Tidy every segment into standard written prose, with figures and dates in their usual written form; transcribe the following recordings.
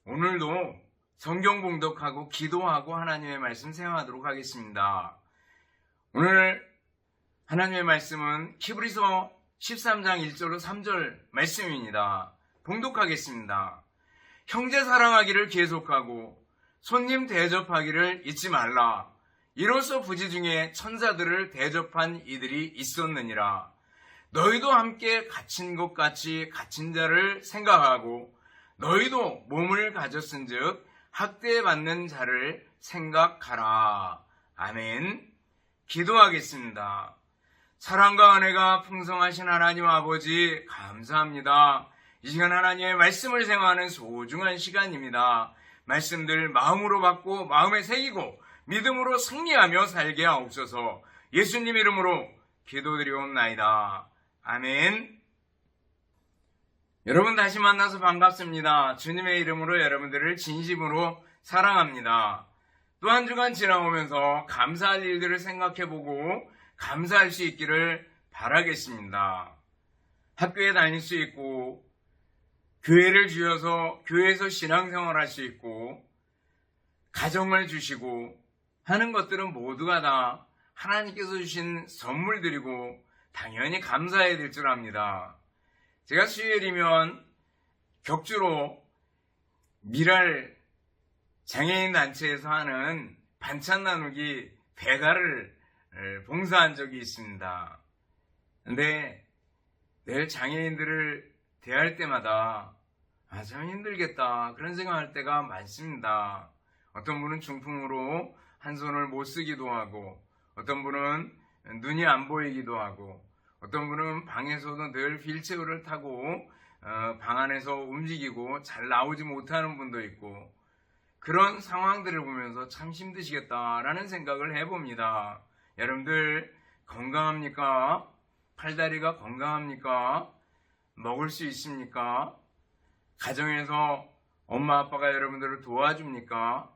오늘도 성경 봉독하고 기도하고 하나님의 말씀 생각하도록 하겠습니다. 오늘 하나님의 말씀은 히브리서 13장 1절로 3절 말씀입니다. 봉독하겠습니다. 형제 사랑하기를 계속하고 손님 대접하기를 잊지 말라. 이로써 부지 중에 천사들을 대접한 이들이 있었느니라. 너희도 함께 갇힌 것 같이 갇힌 자를 생각하고 너희도 몸을 가졌은즉 학대받는 자를 생각하라. 아멘. 기도하겠습니다. 사랑과 은혜가 풍성하신 하나님 아버지 감사합니다. 이 시간 하나님의 말씀을 생각하는 소중한 시간입니다. 말씀들 마음으로 받고 마음에 새기고 믿음으로 승리하며 살게 하옵소서. 예수님 이름으로 기도드리옵나이다. 아멘. 여러분 다시 만나서 반갑습니다. 주님의 이름으로 여러분들을 진심으로 사랑합니다. 또 한 주간 지나오면서 감사할 일들을 생각해보고 감사할 수 있기를 바라겠습니다. 학교에 다닐 수 있고 교회를 주셔서 교회에서 신앙생활할 수 있고 가정을 주시고 하는 것들은 모두가 다 하나님께서 주신 선물들이고 당연히 감사해야 될 줄 압니다. 제가 수요일이면 격주로 미랄 장애인 단체에서 하는 반찬 나누기 배달을 봉사한 적이 있습니다. 근데 늘 장애인들을 대할 때마다 참 힘들겠다 그런 생각할 때가 많습니다. 어떤 분은 중풍으로 한 손을 못 쓰기도 하고 어떤 분은 눈이 안 보이기도 하고 어떤 분은 방에서도 늘 휠체어를 타고 방 안에서 움직이고 잘 나오지 못하는 분도 있고 그런 상황들을 보면서 참 힘드시겠다라는 생각을 해봅니다. 여러분들 건강합니까? 팔다리가 건강합니까? 먹을 수 있습니까? 가정에서 엄마 아빠가 여러분들을 도와줍니까?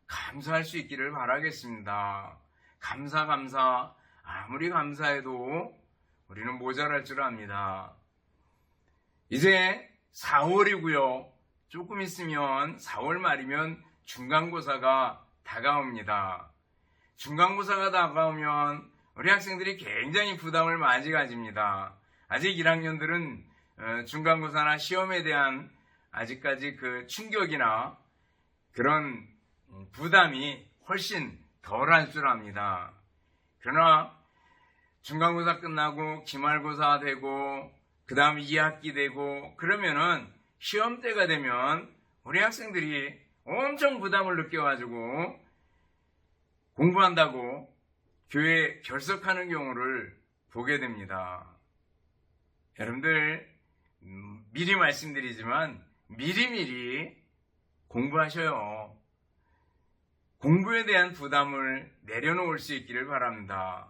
감사할 수 있기를 바라겠습니다. 감사 아무리 감사해도 우리는 모자랄 줄 압니다. 이제 4월이고요. 조금 있으면 4월 말이면 중간고사가 다가옵니다. 중간고사가 다가오면 우리 학생들이 굉장히 부담을 많이 가집니다. 아직 1학년들은 중간고사나 시험에 대한 아직까지 그 충격이나 그런 부담이 훨씬 덜할 줄 압니다. 그러나 중간고사 끝나고 기말고사 되고 그 다음 2학기 되고 그러면은 시험 때가 되면 우리 학생들이 엄청 부담을 느껴가지고 공부한다고 교회에 결석하는 경우를 보게 됩니다. 여러분들 미리 말씀드리지만 미리미리 공부하셔요. 공부에 대한 부담을 내려놓을 수 있기를 바랍니다.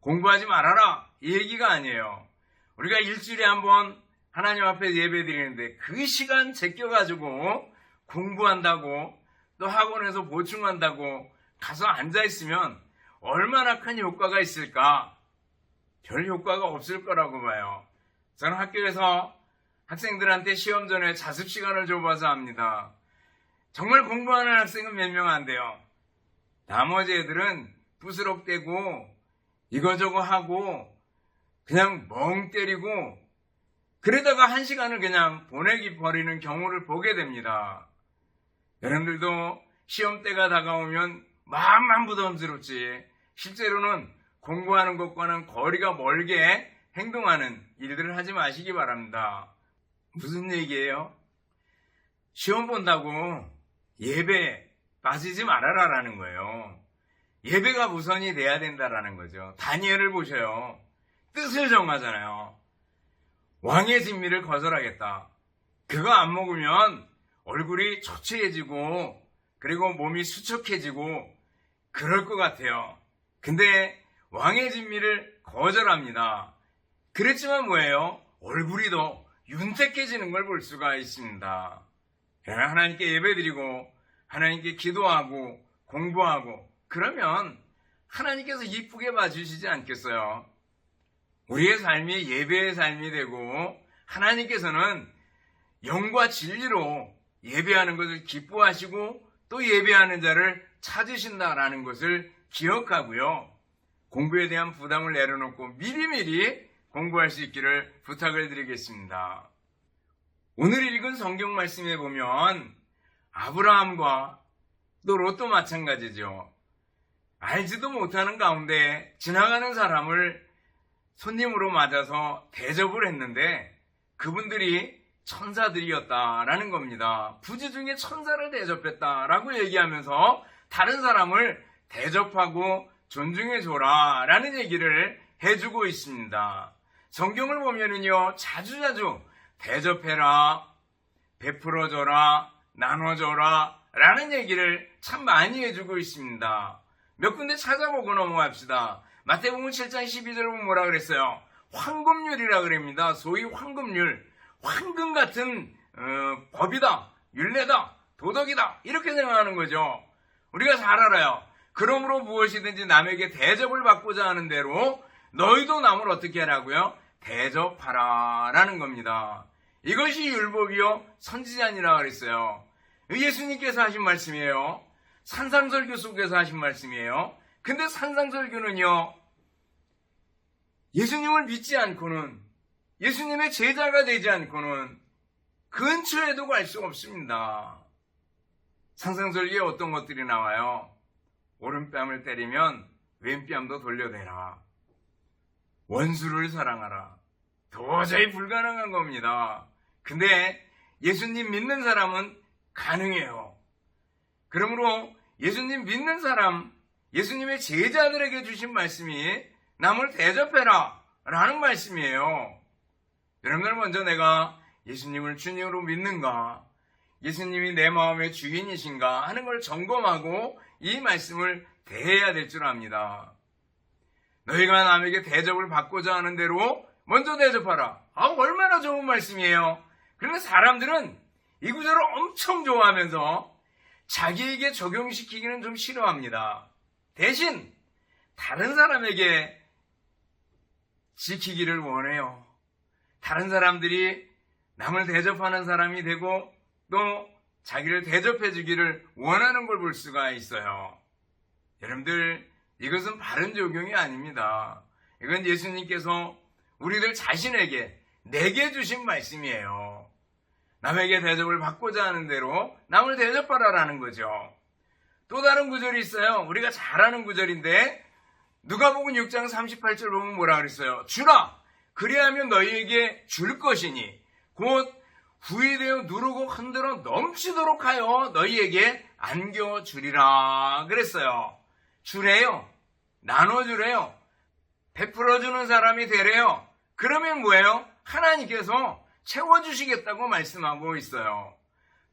공부하지 말아라 이 얘기가 아니에요. 우리가 일주일에 한번 하나님 앞에 예배 드리는데 그 시간 제껴가지고 공부한다고 또 학원에서 보충한다고 가서 앉아있으면 얼마나 큰 효과가 있을까? 별 효과가 없을 거라고 봐요. 저는 학교에서 학생들한테 시험 전에 자습 시간을 줘봐서 압니다. 정말 공부하는 학생은 몇 명 안 돼요. 나머지 애들은 부스럭대고 이거저거 하고 그냥 멍 때리고 그러다가 1시간을 그냥 버리는 경우를 보게 됩니다. 여러분들도 시험 때가 다가오면 마음만 부담스럽지 실제로는 공부하는 것과는 거리가 멀게 행동하는 일들을 하지 마시기 바랍니다. 무슨 얘기예요? 시험 본다고 예배 빠지지 말아라라는 거예요. 예배가 우선이 돼야 된다라는 거죠. 다니엘을 보셔요. 뜻을 정하잖아요. 왕의 진미를 거절하겠다. 그거 안 먹으면 얼굴이 초췌해지고 그리고 몸이 수척해지고 그럴 것 같아요. 근데 왕의 진미를 거절합니다. 그랬지만 뭐예요? 얼굴이 더 윤택해지는 걸 볼 수가 있습니다. 하나님께 예배드리고 하나님께 기도하고 공부하고 그러면 하나님께서 이쁘게 봐주시지 않겠어요? 우리의 삶이 예배의 삶이 되고 하나님께서는 영과 진리로 예배하는 것을 기뻐하시고 또 예배하는 자를 찾으신다라는 것을 기억하고요. 공부에 대한 부담을 내려놓고 미리미리 공부할 수 있기를 부탁을 드리겠습니다. 오늘 읽은 성경 말씀에 보면 아브라함과 또 롯도 마찬가지죠. 알지도 못하는 가운데 지나가는 사람을 손님으로 맞아서 대접을 했는데 그분들이 천사들이었다라는 겁니다. 부지 중에 천사를 대접했다라고 얘기하면서 다른 사람을 대접하고 존중해줘라 라는 얘기를 해주고 있습니다. 성경을 보면은요, 자주자주 대접해라, 베풀어줘라, 나눠줘라 라는 얘기를 참 많이 해주고 있습니다. 몇 군데 찾아보고 넘어갑시다. 마태복음 7장 12절 보면 뭐라 그랬어요? 황금률이라 그럽니다. 소위 황금률. 황금 같은 법이다, 율례다, 도덕이다 이렇게 생각하는 거죠. 우리가 잘 알아요. 그러므로 무엇이든지 남에게 대접을 받고자 하는 대로 너희도 남을 어떻게 하라고요? 대접하라 라는 겁니다. 이것이 율법이요 선지자니라 그랬어요. 예수님께서 하신 말씀이에요. 산상설교 속에서 하신 말씀이에요. 근데 산상설교는요, 예수님을 믿지 않고는, 예수님의 제자가 되지 않고는 근처에도 갈 수 없습니다. 산상설교에 어떤 것들이 나와요? 오른뺨을 때리면 왼뺨도 돌려대라. 원수를 사랑하라. 도저히 불가능한 겁니다. 근데 예수님 믿는 사람은 가능해요. 그러므로 예수님 믿는 사람, 예수님의 제자들에게 주신 말씀이 남을 대접해라 라는 말씀이에요. 여러분들 먼저 내가 예수님을 주님으로 믿는가, 예수님이 내 마음의 주인이신가 하는 걸 점검하고 이 말씀을 대해야 될 줄 압니다. 너희가 남에게 대접을 받고자 하는 대로 먼저 대접하라. 얼마나 좋은 말씀이에요. 그런데 사람들은 이 구절을 엄청 좋아하면서 자기에게 적용시키기는 좀 싫어합니다. 대신 다른 사람에게 지키기를 원해요. 다른 사람들이 남을 대접하는 사람이 되고 또 자기를 대접해 주기를 원하는 걸 볼 수가 있어요. 여러분들, 이것은 바른 적용이 아닙니다. 이건 예수님께서 우리들 자신에게, 내게 주신 말씀이에요. 남에게 대접을 받고자 하는 대로 남을 대접하라라는 거죠. 또 다른 구절이 있어요. 우리가 잘 아는 구절인데 누가복음 6장 38절 보면 뭐라 그랬어요? 주라! 그리하면 너희에게 줄 것이니 곧 후이되어 누르고 흔들어 넘치도록 하여 너희에게 안겨주리라 그랬어요. 주래요. 나눠주래요. 베풀어주는 사람이 되래요. 그러면 뭐예요? 하나님께서 채워주시겠다고 말씀하고 있어요.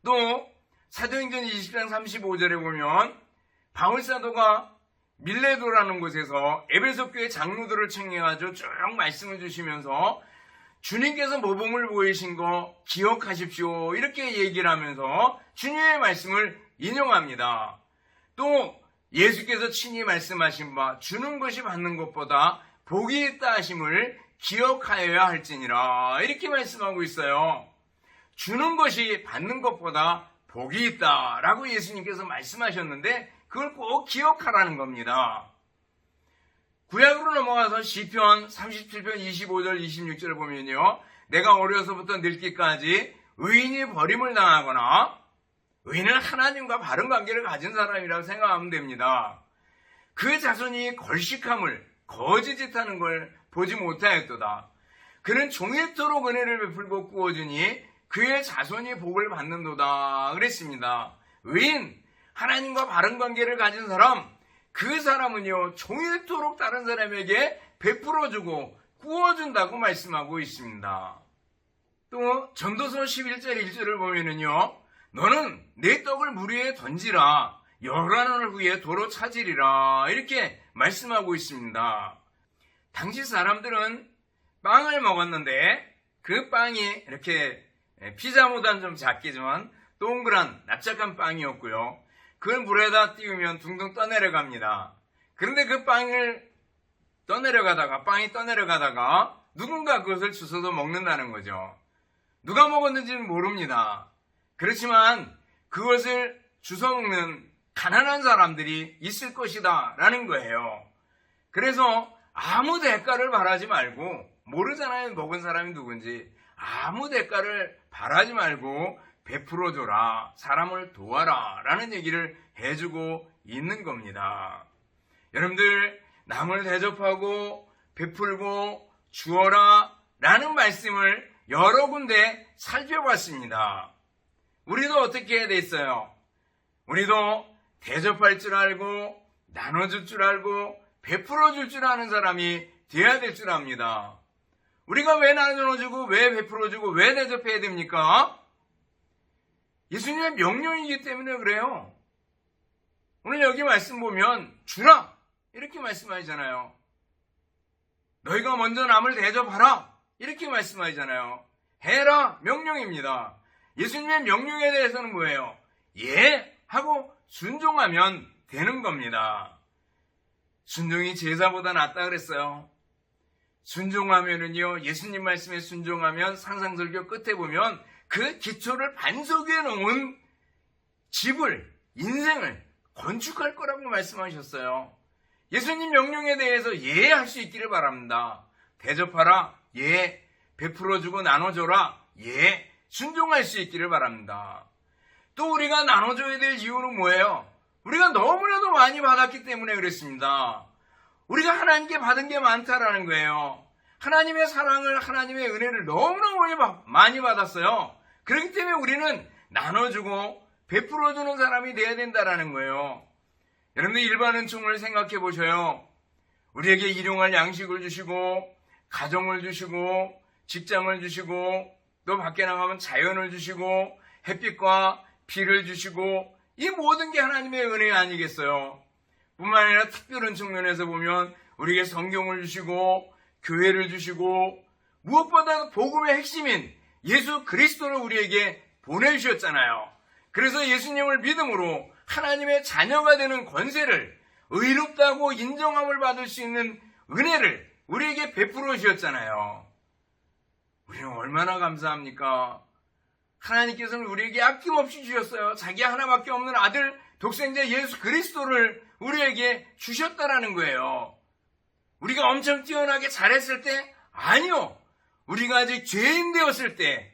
또 사도행전 20장 35절에 보면 바울사도가 밀레도라는 곳에서 에베소 교회 장로들을 청해가지고 쭉 말씀을 주시면서 주님께서 모범을 보이신 거 기억하십시오 이렇게 얘기를 하면서 주님의 말씀을 인용합니다. 또 예수께서 친히 말씀하신 바 주는 것이 받는 것보다 복이 있다 하심을 기억하여야 할지니라 이렇게 말씀하고 있어요. 주는 것이 받는 것보다 복이 있다라고 예수님께서 말씀하셨는데 그걸 꼭 기억하라는 겁니다. 구약으로 넘어가서 시편 37편 25절 26절을 보면요, 내가 어려서부터 늙기까지 의인이 버림을 당하거나, 의인은 하나님과 바른 관계를 가진 사람이라고 생각하면 됩니다. 그 자손이 걸식함을 거짓짓하는 걸 보지 못하였도다. 그는 종일토록 은혜를 베풀고 구워주니 그의 자손이 복을 받는도다 그랬습니다. 의인, 하나님과 바른 관계를 가진 사람, 그 사람은요 종일토록 다른 사람에게 베풀어주고 구워준다고 말씀하고 있습니다. 또 전도서 11절 1절을 보면은요, 너는 내 떡을 물 위에 던지라, 열한을 후에 도로 차지리라 이렇게 말씀하고 있습니다. 당시 사람들은 빵을 먹었는데 그 빵이 이렇게 피자보다는 좀 작겠지만 동그란 납작한 빵이었고요. 그걸 물에다 띄우면 둥둥 떠내려갑니다. 그런데 그 빵이 떠내려가다가 누군가 그것을 주워서 먹는다는 거죠. 누가 먹었는지는 모릅니다. 그렇지만 그것을 주워먹는 가난한 사람들이 있을 것이다 라는 거예요. 그래서 아무 대가를 바라지 말고, 모르잖아요 먹은 사람이 누군지. 아무 대가를 바라지 말고 베풀어줘라, 사람을 도와라 라는 얘기를 해주고 있는 겁니다. 여러분들, 남을 대접하고 베풀고 주어라 라는 말씀을 여러 군데 살펴봤습니다. 우리도 어떻게 해야 됐어요? 우리도 대접할 줄 알고 나눠줄 줄 알고 베풀어줄 줄 아는 사람이 되어야 될 줄 압니다. 우리가 왜 나눠주고 왜 베풀어주고 왜 대접해야 됩니까? 예수님의 명령이기 때문에 그래요. 오늘 여기 말씀 보면 주라 이렇게 말씀하시잖아요. 너희가 먼저 남을 대접하라 이렇게 말씀하시잖아요. 해라 명령입니다. 예수님의 명령에 대해서는 뭐예요? 예 하고 순종하면 되는 겁니다. 순종이 제사보다 낫다 그랬어요. 순종하면은요, 예수님 말씀에 순종하면 상상설교 끝에 보면 그 기초를 반석 위에 놓은 집을, 인생을 건축할 거라고 말씀하셨어요. 예수님 명령에 대해서 예 할 수 있기를 바랍니다. 대접하라, 예. 베풀어주고 나눠줘라, 예. 순종할 수 있기를 바랍니다. 또 우리가 나눠줘야 될 이유는 뭐예요? 우리가 너무나도 많이 받았기 때문에 그렇습니다. 우리가 하나님께 받은 게 많다라는 거예요. 하나님의 사랑을, 하나님의 은혜를 너무나 많이 받았어요. 그렇기 때문에 우리는 나눠주고 베풀어주는 사람이 돼야 된다라는 거예요. 여러분들 일반 은총을 생각해 보셔요. 우리에게 일용할 양식을 주시고 가정을 주시고 직장을 주시고 또 밖에 나가면 자연을 주시고 햇빛과 비를 주시고 이 모든 게 하나님의 은혜 아니겠어요? 뿐만 아니라 특별한 측면에서 보면 우리에게 성경을 주시고 교회를 주시고 무엇보다 복음의 핵심인 예수 그리스도를 우리에게 보내주셨잖아요. 그래서 예수님을 믿음으로 하나님의 자녀가 되는 권세를, 의롭다고 인정함을 받을 수 있는 은혜를 우리에게 베풀어 주셨잖아요. 우리는 얼마나 감사합니까? 하나님께서는 우리에게 아낌없이 주셨어요. 자기 하나밖에 없는 아들 독생자 예수 그리스도를 우리에게 주셨다라는 거예요. 우리가 엄청 뛰어나게 잘했을 때? 아니요. 우리가 아직 죄인 되었을 때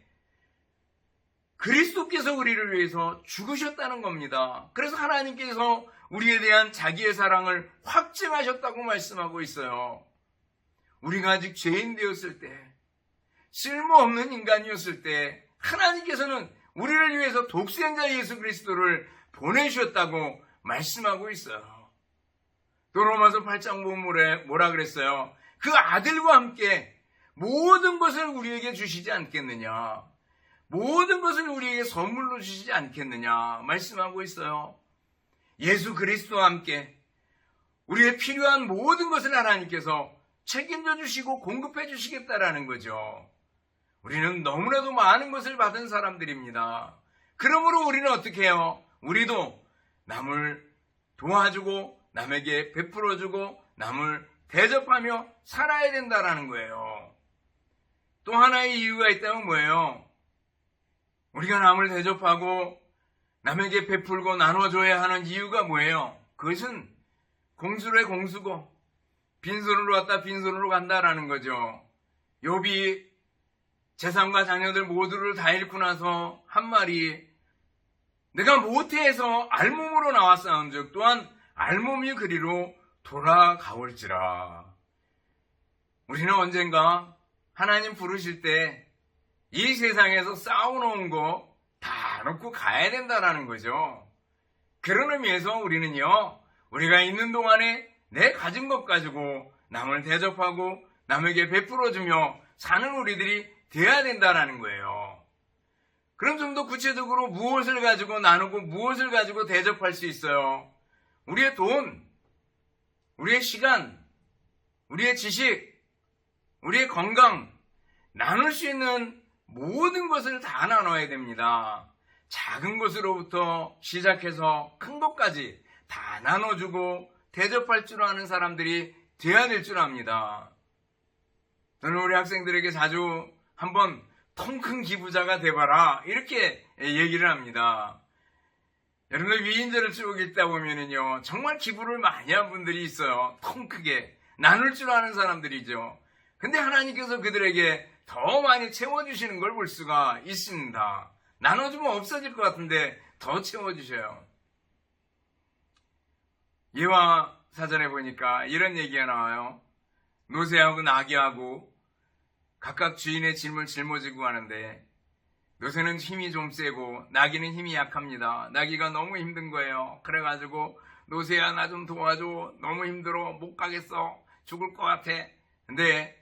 그리스도께서 우리를 위해서 죽으셨다는 겁니다. 그래서 하나님께서 우리에 대한 자기의 사랑을 확증하셨다고 말씀하고 있어요. 우리가 아직 죄인 되었을 때, 쓸모없는 인간이었을 때 하나님께서는 우리를 위해서 독생자 예수 그리스도를 보내주셨다고 말씀하고 있어요. 또 로마서 8장 보면 뭐라 그랬어요? 그 아들과 함께 모든 것을 우리에게 주시지 않겠느냐, 모든 것을 우리에게 선물로 주시지 않겠느냐 말씀하고 있어요. 예수 그리스도와 함께 우리의 필요한 모든 것을 하나님께서 책임져 주시고 공급해 주시겠다라는 거죠. 우리는 너무나도 많은 것을 받은 사람들입니다. 그러므로 우리는 어떻게 해요? 우리도 남을 도와주고 남에게 베풀어주고 남을 대접하며 살아야 된다라는 거예요. 또 하나의 이유가 있다면 뭐예요? 우리가 남을 대접하고 남에게 베풀고 나눠줘야 하는 이유가 뭐예요? 그것은 공수로의 공수고 빈손으로 왔다 빈손으로 간다라는 거죠. 욥이 재산과 자녀들 모두를 다 잃고 나서 한 말이, 내가 모태에서 알몸으로 나왔사온즉 또한 알몸이 그리로 돌아가올지라. 우리는 언젠가 하나님 부르실 때 이 세상에서 쌓아놓은 거 다 놓고 가야 된다라는 거죠. 그런 의미에서 우리는요, 우리가 있는 동안에 내 가진 것 가지고 남을 대접하고 남에게 베풀어주며 사는 우리들이 돼야 된다라는 거예요. 그럼 좀 더 구체적으로 무엇을 가지고 나누고 무엇을 가지고 대접할 수 있어요? 우리의 돈, 우리의 시간, 우리의 지식, 우리의 건강, 나눌 수 있는 모든 것을 다 나눠야 됩니다. 작은 것으로부터 시작해서 큰 것까지 다 나눠주고 대접할 줄 아는 사람들이 돼야 될 줄 압니다. 저는 우리 학생들에게 자주 한번 통 큰 기부자가 돼봐라. 이렇게 얘기를 합니다. 여러분들 위인전을 쭉 읽다 보면은요, 정말 기부를 많이 한 분들이 있어요. 통 크게. 나눌 줄 아는 사람들이죠. 근데 하나님께서 그들에게 더 많이 채워주시는 걸 볼 수가 있습니다. 나눠주면 없어질 것 같은데 더 채워주셔요. 예화 사전에 보니까 이런 얘기가 나와요. 노새하고 나귀하고 각각 주인의 짐을 짊어지고 가는데 노새는 힘이 좀 세고 나귀는 힘이 약합니다. 나귀가 너무 힘든 거예요. 그래가지고 노새야 나 좀 도와줘. 너무 힘들어. 못 가겠어. 죽을 것 같아. 근데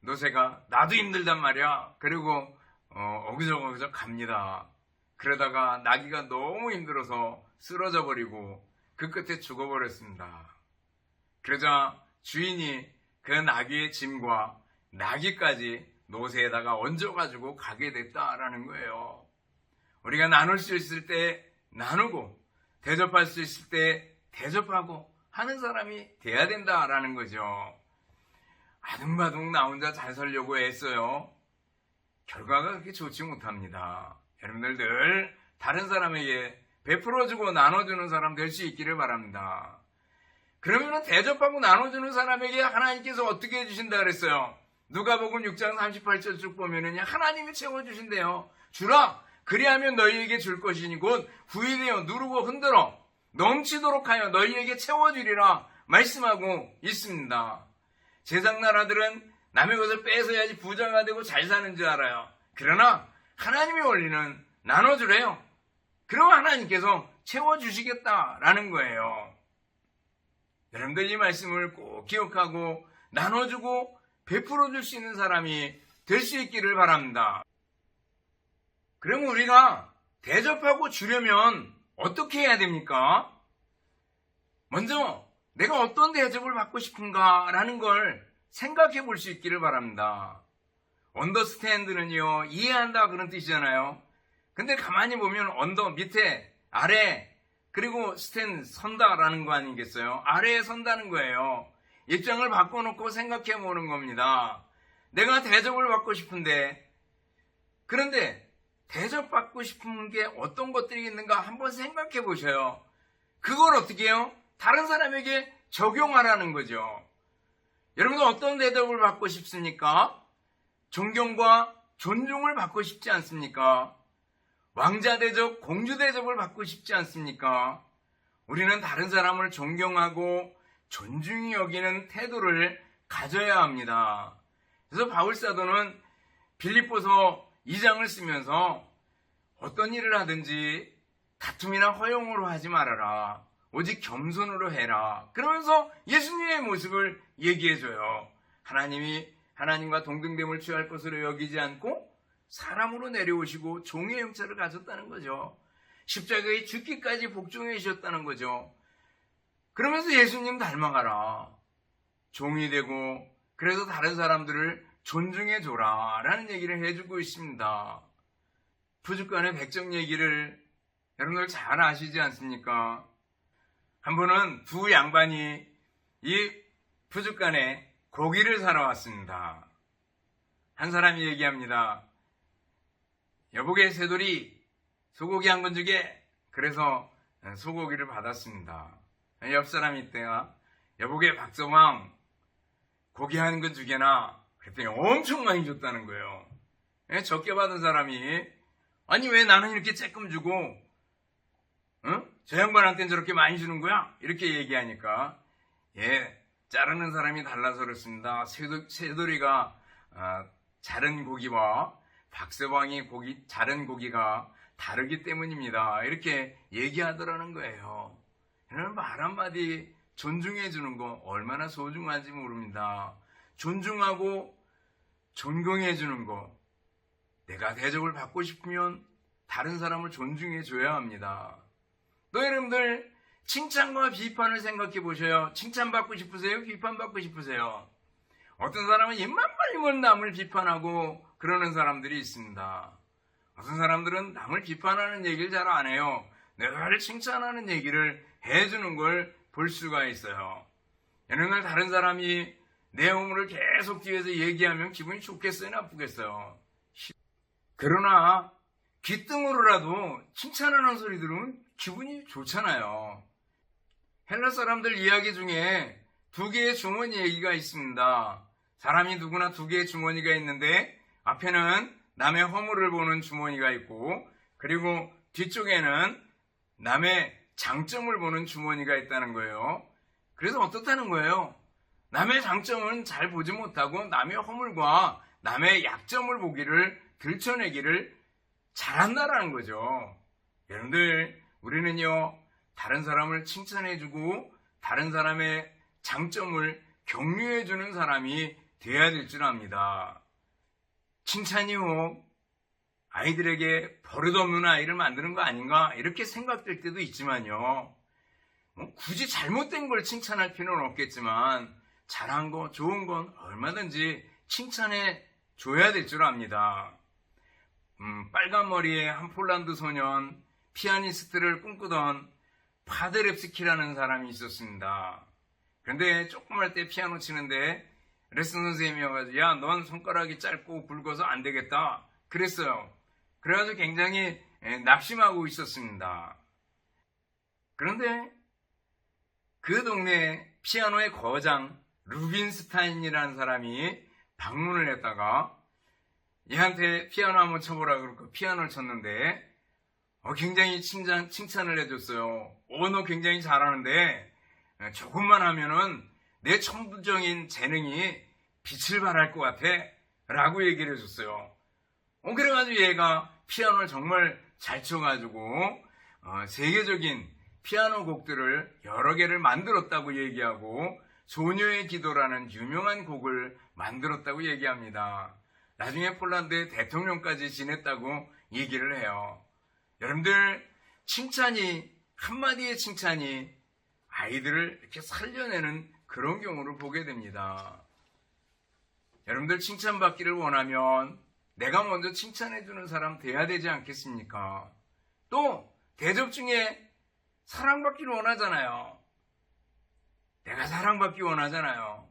노새가 나도 힘들단 말이야. 그리고 어그저그저 갑니다. 그러다가 나귀가 너무 힘들어서 쓰러져 버리고 그 끝에 죽어버렸습니다. 그러자 주인이 그 나귀의 짐과 나귀까지 노새에다가 얹어가지고 가게 됐다라는 거예요. 우리가 나눌 수 있을 때 나누고 대접할 수 있을 때 대접하고 하는 사람이 돼야 된다라는 거죠. 아둥바둥 나 혼자 잘 살려고 애써요. 결과가 그렇게 좋지 못합니다. 여러분들 늘 다른 사람에게 베풀어주고 나눠주는 사람 될 수 있기를 바랍니다. 그러면 대접하고 나눠주는 사람에게 하나님께서 어떻게 해주신다 그랬어요? 누가복음 6장 38절 쭉 보면은 하나님이 채워주신대요. 주라 그리하면 너희에게 줄 것이니 곧 후일되어 누르고 흔들어 넘치도록 하여 너희에게 채워주리라 말씀하고 있습니다. 세상 나라들은 남의 것을 뺏어야지 부자가 되고 잘 사는 줄 알아요. 그러나 하나님의 원리는 나눠주래요. 그럼 하나님께서 채워주시겠다라는 거예요. 여러분들 이 말씀을 꼭 기억하고 나눠주고 베풀어 줄 수 있는 사람이 될 수 있기를 바랍니다. 그럼 우리가 대접하고 주려면 어떻게 해야 됩니까? 먼저 내가 어떤 대접을 받고 싶은가라는 걸 생각해 볼 수 있기를 바랍니다. 언더스탠드는요, 이해한다 그런 뜻이잖아요. 근데 가만히 보면 언더 밑에 아래 그리고 스탠드 선다라는 거 아니겠어요? 아래에 선다는 거예요. 입장을 바꿔놓고 생각해 보는 겁니다. 내가 대접을 받고 싶은데 그런데 대접받고 싶은 게 어떤 것들이 있는가 한번 생각해 보셔요. 그걸 어떻게 해요? 다른 사람에게 적용하라는 거죠. 여러분은 어떤 대접을 받고 싶습니까? 존경과 존중을 받고 싶지 않습니까? 왕자 대접, 공주 대접을 받고 싶지 않습니까? 우리는 다른 사람을 존경하고 존중히 여기는 태도를 가져야 합니다. 그래서 바울사도는 빌립보서 2장을 쓰면서 어떤 일을 하든지 다툼이나 허용으로 하지 말아라. 오직 겸손으로 해라. 그러면서 예수님의 모습을 얘기해줘요. 하나님이 하나님과 동등됨을 취할 것으로 여기지 않고 사람으로 내려오시고 종의 형체를 가졌다는 거죠. 십자가에 죽기까지 복종해 주셨다는 거죠. 그러면서 예수님 닮아가라. 종이 되고 그래서 다른 사람들을 존중해 줘라 라는 얘기를 해주고 있습니다. 푸주간의 백정 얘기를 여러분들 잘 아시지 않습니까? 한 번은 두 양반이 이 푸주간에 고기를 사러 왔습니다. 한 사람이 얘기합니다. 여보게 새돌이 소고기 한 건 주게. 그래서 소고기를 받았습니다. 옆 사람이 있대요. 여보게 박서왕 고기 한 건 주게나. 그랬더니 엄청 많이 줬다는 거예요. 적게 받은 사람이 아니 왜 나는 이렇게 조금 주고 저 양반한테는 저렇게 많이 주는 거야? 이렇게 얘기하니까 자르는 사람이 달라서 그렇습니다. 새돌이가 자른 고기와 박서방이 자른 고기가 다르기 때문입니다. 이렇게 얘기하더라는 거예요. 이런 말 한마디 존중해 주는 거 얼마나 소중한지 모릅니다. 존중하고 존경해 주는 거. 내가 대접을 받고 싶으면 다른 사람을 존중해 줘야 합니다. 또 여러분들 칭찬과 비판을 생각해 보셔요. 칭찬받고 싶으세요? 비판받고 싶으세요? 어떤 사람은 입만 벌리면 남을 비판하고 그러는 사람들이 있습니다. 어떤 사람들은 남을 비판하는 얘기를 잘 안 해요. 늘 칭찬하는 얘기를 해주는 걸 볼 수가 있어요. 어느 날 다른 사람이 내 허물을 계속 뒤에서 얘기하면 기분이 좋겠어요? 나쁘겠어요? 그러나 귓등으로라도 칭찬하는 소리 들으면 기분이 좋잖아요. 헬라 사람들 이야기 중에 두 개의 주머니 얘기가 있습니다. 사람이 누구나 두 개의 주머니가 있는데 앞에는 남의 허물을 보는 주머니가 있고 그리고 뒤쪽에는 남의 장점을 보는 주머니가 있다는 거예요. 그래서 어떻다는 거예요? 남의 장점은 잘 보지 못하고 남의 허물과 남의 약점을 보기를 들춰내기를 잘한다라는 거죠. 여러분들, 우리는요, 다른 사람을 칭찬해주고 다른 사람의 장점을 격려해주는 사람이 되어야 될 줄 압니다. 칭찬이요, 아이들에게 버릇없는 아이를 만드는 거 아닌가 이렇게 생각될 때도 있지만요, 굳이 잘못된 걸 칭찬할 필요는 없겠지만 잘한 거, 좋은 건 얼마든지 칭찬해 줘야 될 줄 압니다. 빨간 머리의 한 폴란드 소년, 피아니스트를 꿈꾸던 파데렙스키라는 사람이 있었습니다. 그런데 조금 할 때 피아노 치는데 레슨 선생님이 와가지고 야, 넌 손가락이 짧고 굵어서 안 되겠다 그랬어요. 그래가지고 굉장히 낙심하고 있었습니다. 그런데 그 동네에 피아노의 거장 루빈스타인이라는 사람이 방문을 했다가 얘한테 피아노 한번 쳐보라 그러고 피아노를 쳤는데 굉장히 칭찬을 해줬어요. 너 굉장히 잘하는데 조금만 하면은 내 천부적인 재능이 빛을 발할 것 같아 라고 얘기를 해줬어요. 그래가지고 얘가 피아노를 정말 잘 쳐가지고 세계적인 피아노 곡들을 여러 개를 만들었다고 얘기하고 소녀의 기도라는 유명한 곡을 만들었다고 얘기합니다. 나중에 폴란드의 대통령까지 지냈다고 얘기를 해요. 여러분들, 칭찬이, 한마디의 칭찬이 아이들을 이렇게 살려내는 그런 경우를 보게 됩니다. 여러분들, 칭찬받기를 원하면 내가 먼저 칭찬해주는 사람 돼야 되지 않겠습니까? 또 대접 중에 사랑받기를 원하잖아요. 내가 사랑받기 원하잖아요.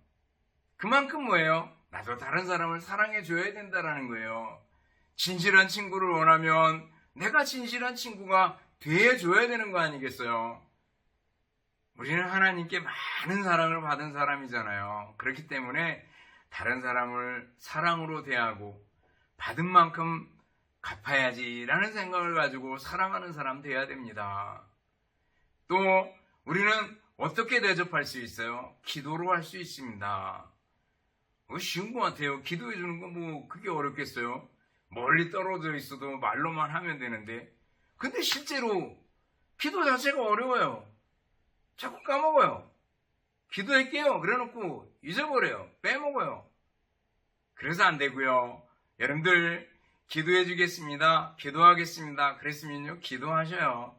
그만큼 뭐예요? 나도 다른 사람을 사랑해줘야 된다는 거예요. 진실한 친구를 원하면 내가 진실한 친구가 돼줘야 되는 거 아니겠어요? 우리는 하나님께 많은 사랑을 받은 사람이잖아요. 그렇기 때문에 다른 사람을 사랑으로 대하고 받은 만큼 갚아야지라는 생각을 가지고 사랑하는 사람 돼야 됩니다. 또 우리는 어떻게 대접할 수 있어요? 기도로 할 수 있습니다. 쉬운 것 같아요. 기도해 주는 건 뭐 그게 어렵겠어요? 멀리 떨어져 있어도 말로만 하면 되는데, 근데 실제로 기도 자체가 어려워요. 자꾸 까먹어요. 기도할게요 그래놓고 잊어버려요. 빼먹어요. 그래서 안 되고요. 여러분들, 기도해 주겠습니다, 기도하겠습니다 그랬으면요, 기도하셔요.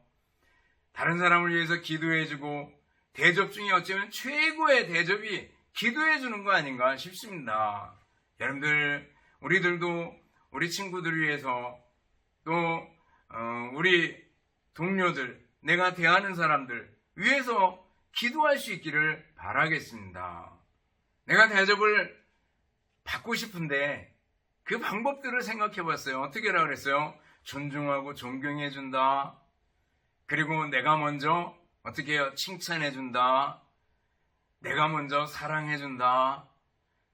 다른 사람을 위해서 기도해 주고 대접 중에 어쩌면 최고의 대접이 기도해 주는 거 아닌가 싶습니다. 여러분들, 우리들도 우리 친구들을 위해서 또 우리 동료들, 내가 대하는 사람들 위해서 기도할 수 있기를 바라겠습니다. 내가 대접을 받고 싶은데 그 방법들을 생각해 봤어요. 어떻게 하라고 그랬어요? 존중하고 존경해 준다. 그리고 내가 먼저 어떻게 해요? 칭찬해 준다. 내가 먼저 사랑해 준다.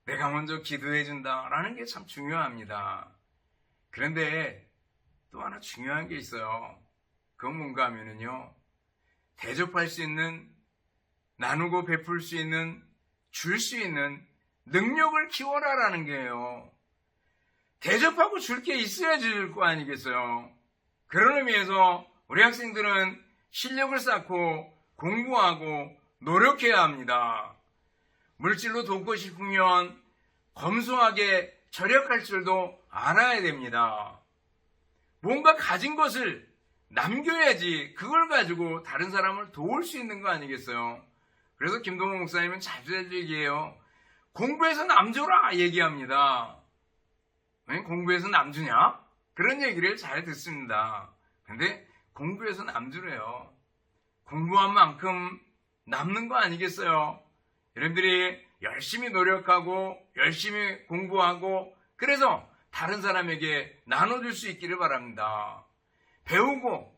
내가 먼저 기도해 준다 라는 게 참 중요합니다. 그런데 또 하나 중요한 게 있어요. 그건 뭔가 하면은요, 대접할 수 있는, 나누고 베풀 수 있는, 줄 수 있는 능력을 키워라라는 게예요. 대접하고 줄 게 있어야 줄 거 아니겠어요. 그런 의미에서 우리 학생들은 실력을 쌓고 공부하고 노력해야 합니다. 물질로 돕고 싶으면 검소하게 절약할 줄도 알아야 됩니다. 뭔가 가진 것을 남겨야지 그걸 가지고 다른 사람을 도울 수 있는 거 아니겠어요? 그래서 김동호 목사님은 자주 얘기해요. 공부해서 남 줘라 얘기합니다. 공부해서 남 주냐? 그런 얘기를 잘 듣습니다. 근데 공부해서 남 주래요. 공부한 만큼 남는 거 아니겠어요? 여러분들이 열심히 노력하고 열심히 공부하고 그래서 다른 사람에게 나눠줄 수 있기를 바랍니다. 배우고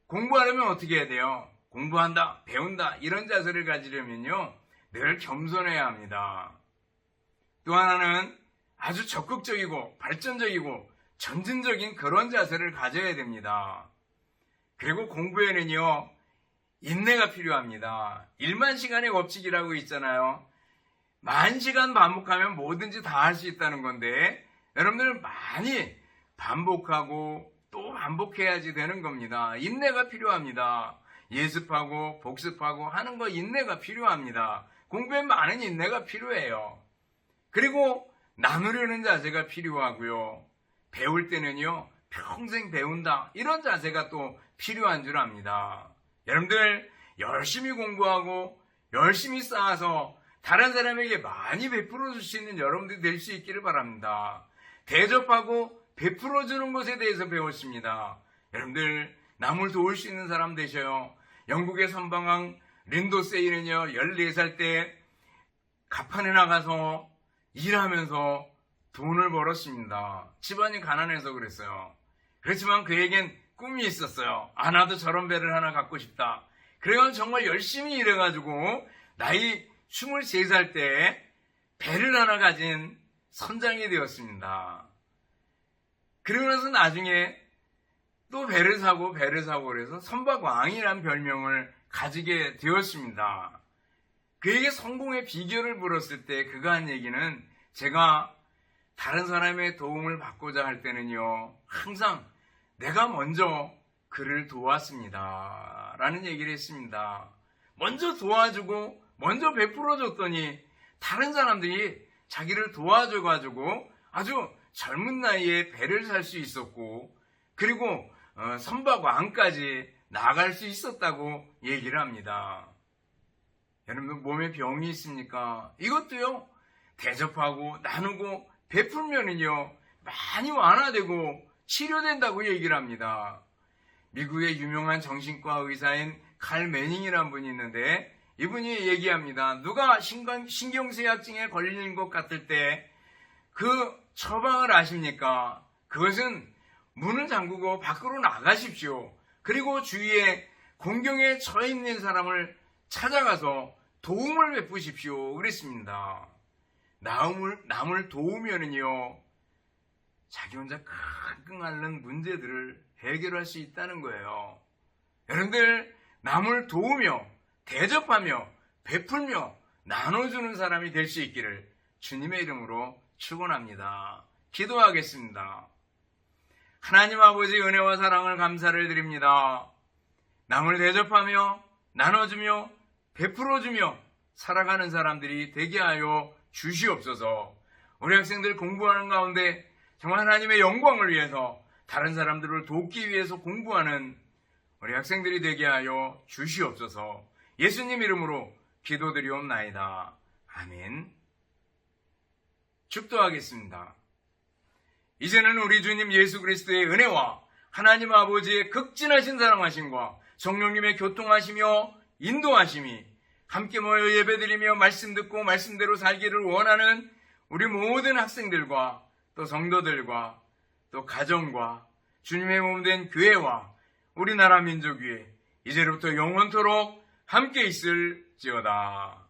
공부하려면 어떻게 해야 돼요? 공부한다, 배운다 이런 자세를 가지려면요 늘 겸손해야 합니다. 또 하나는 아주 적극적이고 발전적이고 전진적인 그런 자세를 가져야 됩니다. 그리고 공부에는요 인내가 필요합니다. 1만 시간의 법칙이라고 있잖아요. 10,000시간 반복하면 뭐든지 다 할 수 있다는 건데 여러분들 많이 반복하고 또 반복해야지 되는 겁니다. 인내가 필요합니다. 예습하고 복습하고 하는 거 인내가 필요합니다. 공부에 많은 인내가 필요해요. 그리고 나누려는 자세가 필요하고요. 배울 때는요 평생 배운다 이런 자세가 또 필요한 줄 압니다. 여러분들 열심히 공부하고 열심히 쌓아서 다른 사람에게 많이 베풀어 줄 수 있는 여러분들이 될 수 있기를 바랍니다. 대접하고 베풀어 주는 것에 대해서 배웠습니다. 여러분들 남을 도울 수 있는 사람 되셔요. 영국의 선방왕 린도세이는요 14살 때 가판에 나가서 일하면서 돈을 벌었습니다. 집안이 가난해서 그랬어요. 그렇지만 그에겐 꿈이 있었어요. 나도 저런 배를 하나 갖고 싶다. 그래서 정말 열심히 일해가지고 나이 23살 때 배를 하나 가진 선장이 되었습니다. 그러고 나서 나중에 또 배를 사고 그래서 선박왕이라는 별명을 가지게 되었습니다. 그에게 성공의 비결을 물었을 때 그가 한 얘기는 제가 다른 사람의 도움을 받고자 할 때는요 항상 내가 먼저 그를 도왔습니다 라는 얘기를 했습니다. 먼저 도와주고 먼저 베풀어 줬더니 다른 사람들이 자기를 도와줘가지고 아주 젊은 나이에 배를 살 수 있었고 그리고 선박왕까지 나갈 수 있었다고 얘기를 합니다. 여러분 몸에 병이 있습니까? 이것도요 대접하고 나누고 베풀면은요 많이 완화되고 치료된다고 얘기를 합니다. 미국의 유명한 정신과 의사인 칼 매닝이라는 분이 있는데 이분이 얘기합니다. 누가 신경쇠약증에 걸린 것 같을 때 그 처방을 아십니까? 그것은 문을 잠그고 밖으로 나가십시오. 그리고 주위에 공경에 처해 있는 사람을 찾아가서 도움을 베푸십시오. 그랬습니다. 남을 도우면은요, 자기 혼자 끙끙 앓는 문제들을 해결할 수 있다는 거예요. 여러분들, 남을 도우며, 대접하며, 베풀며, 나눠주는 사람이 될 수 있기를 주님의 이름으로 축원합니다. 기도하겠습니다. 하나님 아버지 은혜와 사랑을 감사를 드립니다. 남을 대접하며, 나눠주며, 베풀어주며, 살아가는 사람들이 되게 하여 주시옵소서. 우리 학생들 공부하는 가운데 정말 하나님의 영광을 위해서 다른 사람들을 돕기 위해서 공부하는 우리 학생들이 되게 하여 주시옵소서. 예수님 이름으로 기도드리옵나이다. 아멘. 축도하겠습니다. 이제는 우리 주님 예수 그리스도의 은혜와 하나님 아버지의 극진하신 사랑하심과 성령님의 교통하시며 인도하심이 함께 모여 예배드리며 말씀 듣고 말씀대로 살기를 원하는 우리 모든 학생들과 또 성도들과 또 가정과 주님의 몸된 교회와 우리나라 민족 위에 이제부터 영원토록 함께 있을지어다.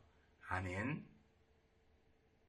아멘.